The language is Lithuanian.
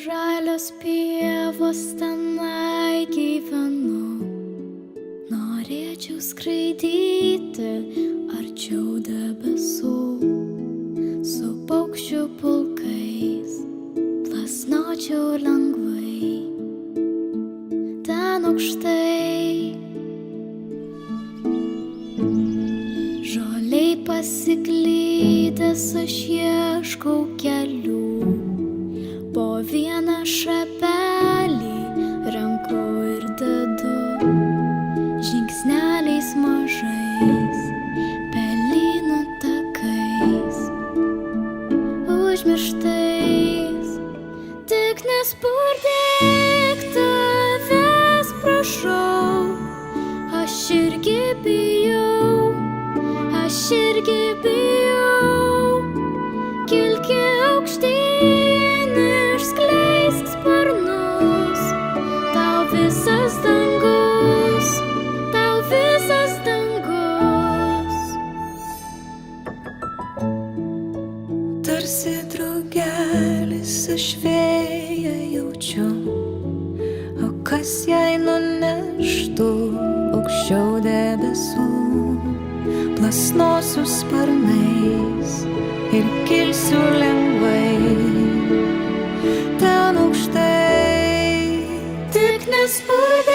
žalios pievos tenai gyvenu. Norėčiau skraidyti arčiau debesų, su paukščių pulkais plasnočiau lengvai ten aukštai. Žoliai pasiklydęs aš ieškau kelių, po vieną šapelį renku ir dedu, žingsneliais mažais, pelynų takais, užmirštais. Tik nespurdėk, tavęs prašau, aš irgi bijau, aš irgi bijau. Kilki aukštyn, išskleisk sparnus, tau visas dangus, tau visas dangus. Tarsi drugelis aš vėją jaučiu, o kas jei nuneštų aukščiau debesų. Plasnosiu sparnais ir kilsiu lengvai ten aukštai. Tik nespurdėk,